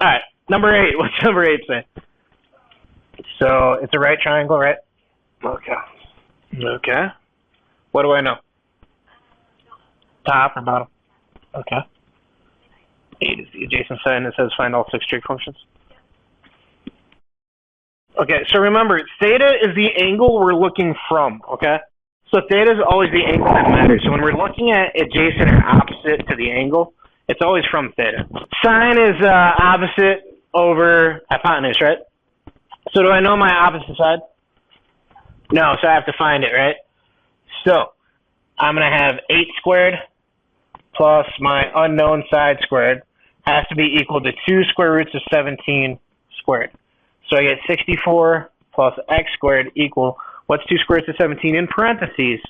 All right, number 8. What's number 8 say? So it's a right triangle, right? Okay. Okay. What do I know? Top or bottom? Okay. 8 is the adjacent side, and it says find all 6 trig functions. Okay, so remember, theta is the angle we're looking from, okay? So theta is always the angle that matters. So when we're looking at adjacent or opposite to the angle, it's always from theta. Sine is opposite over hypotenuse, right? So do I know my opposite side? No, so I have to find it, right? So I'm going to have 8 squared plus my unknown side squared has to be equal to 2 square roots of 17 squared. So I get 64 plus x squared equal, what's 2 square roots of 17 in parentheses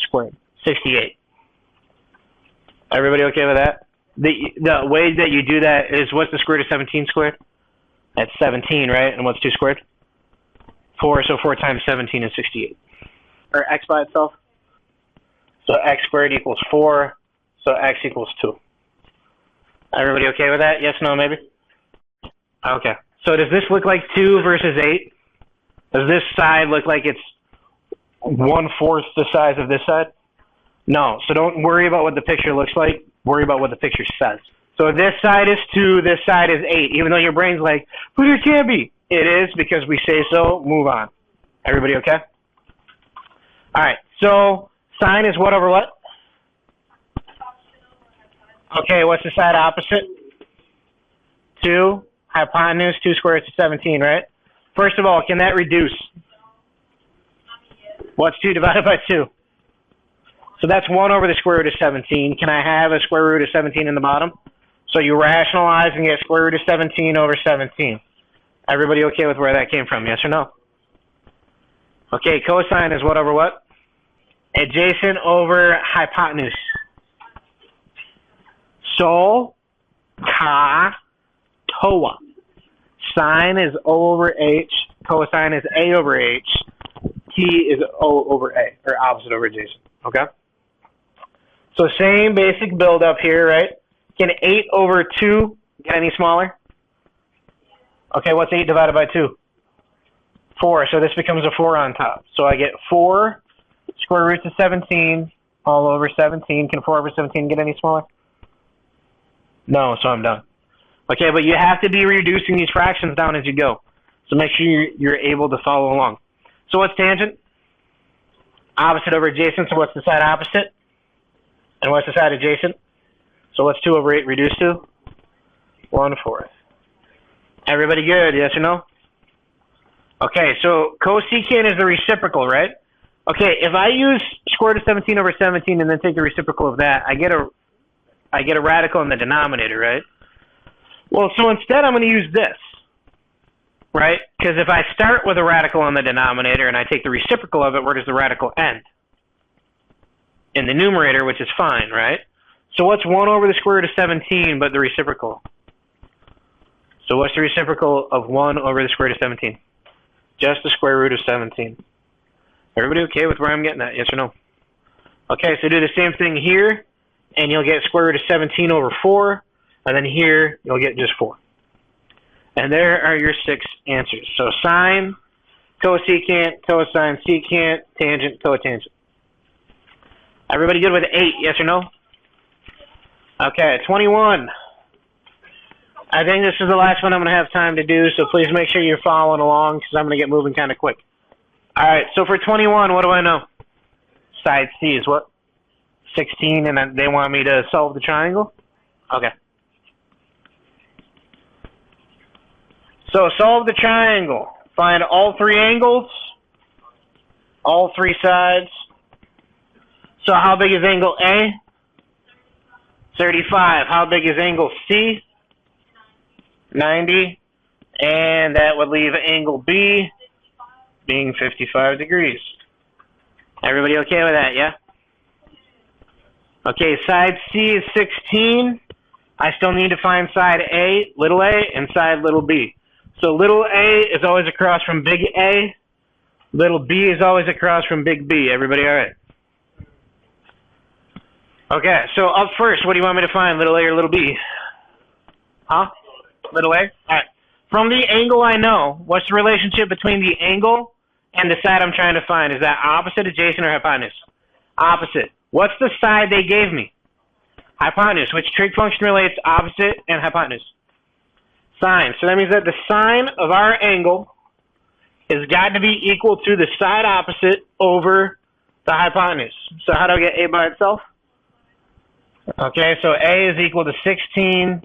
squared? 68. Everybody okay with that? The way that you do that is, what's the square root of 17 squared? That's 17, right? And what's 2 squared? 4, so 4 times 17 is 68. Or x by itself. So x squared equals 4, so x equals 2. Everybody okay with that? Yes, no, maybe? Okay. So does this look like 2 versus 8? Does this side look like it's 1/4 the size of this side? No. So don't worry about what the picture looks like. Worry about what the picture says. So this side is 2, this side is 8. Even though your brain's like, but it can't be. It is because we say so. Move on. Everybody okay? All right. So sine is what over what? Okay, what's the side opposite? 2. Hypotenuse, 2 square roots of 17, right? First of all, can that reduce? What's 2 divided by 2? So that's 1 over the square root of 17. Can I have a square root of 17 in the bottom? So you rationalize and get square root of 17 over 17. Everybody okay with where that came from, yes or no? Okay, cosine is what over what? Adjacent over hypotenuse. So, ka, toa. Sine is O over H. Cosine is A over H. T is O over A, or opposite over adjacent. Okay? So same basic build up here, right? Can 8 over 2 get any smaller? Okay, what's 8 divided by 2? 4. So this becomes a 4 on top. So I get 4 square roots of 17 all over 17. Can 4 over 17 get any smaller? No, so I'm done. Okay, but you have to be reducing these fractions down as you go. So make sure you're able to follow along. So what's tangent? Opposite over adjacent, so what's the side opposite? And what's the side adjacent? So what's 2 over 8 reduced to? 1/4. Everybody good, yes or no? Okay, so cosecant is the reciprocal, right? Okay, if I use square root of 17 over 17 and then take the reciprocal of that, I get a radical in the denominator, right? Well, so instead I'm going to use this, right? Because if I start with a radical on the denominator and I take the reciprocal of it, where does the radical end? In the numerator, which is fine, right? So what's 1 over the square root of 17 but the reciprocal? So what's the reciprocal of 1 over the square root of 17? Just the square root of 17. Everybody okay with where I'm getting at? Yes or no? Okay, so do the same thing here, and you'll get square root of 17 over 4, and then here you'll get just 4. And there are your 6 answers. So sine, cosecant, cosine, secant, tangent, cotangent. Everybody good with 8, yes or no? Okay, 21. I think this is the last one I'm going to have time to do, so please make sure you're following along because I'm going to get moving kind of quick. All right, so for 21, what do I know? Side C is what? 16, and then they want me to solve the triangle? Okay. So solve the triangle. Find all 3 angles, all 3 sides. So how big is angle A? 35. How big is angle C? 90. And that would leave angle B being 55 degrees. Everybody okay with that, yeah? Okay, side C is 16. I still need to find side A, little a, and side little b. So little a is always across from big A. Little b is always across from big B. Everybody all right? Okay, so up first, what do you want me to find, little a or little b? Huh? Little a? All right. From the angle I know, what's the relationship between the angle and the side I'm trying to find? Is that opposite, adjacent, or hypotenuse? Opposite. What's the side they gave me? Hypotenuse. Which trig function relates opposite and hypotenuse? Sine. So that means that the sine of our angle has got to be equal to the side opposite over the hypotenuse. So how do I get a by itself? Okay, so a is equal to 16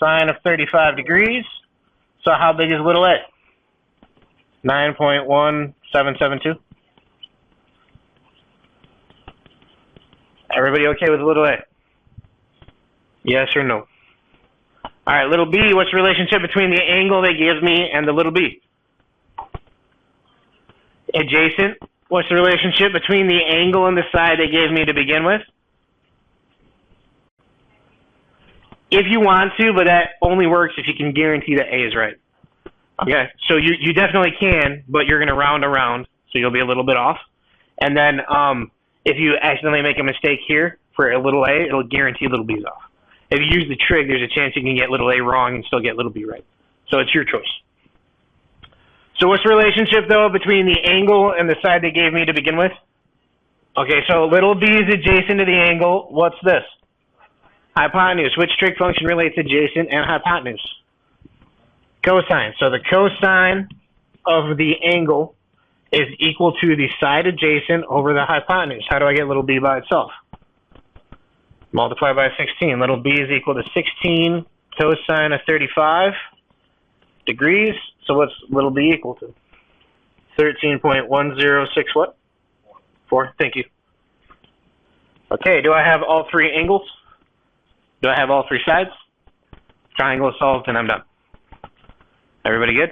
sine of 35 degrees. So how big is little a? 9.1772. Everybody okay with little a? Yes or no? All right, little b, what's the relationship between the angle they give me and the little b? Adjacent. What's the relationship between the angle and the side they gave me to begin with? If you want to, but that only works if you can guarantee that a is right. Okay, so you definitely can, but you're going to round around, so you'll be a little bit off. And then if you accidentally make a mistake here for a little a, it'll guarantee little b's off. If you use the trig, there's a chance you can get little a wrong and still get little b right. So it's your choice. So what's the relationship, though, between the angle and the side they gave me to begin with? Okay, so little b is adjacent to the angle. What's this? Hypotenuse. Which trig function relates adjacent and hypotenuse? Cosine. So the cosine of the angle is equal to the side adjacent over the hypotenuse. How do I get little b by itself? Multiply by 16. Little b is equal to 16 cosine of 35 degrees. So what's little b equal to? 13.106 what? 4. Thank you. Okay, do I have all three angles? Do I have all three sides? Triangle is solved and I'm done. Everybody good?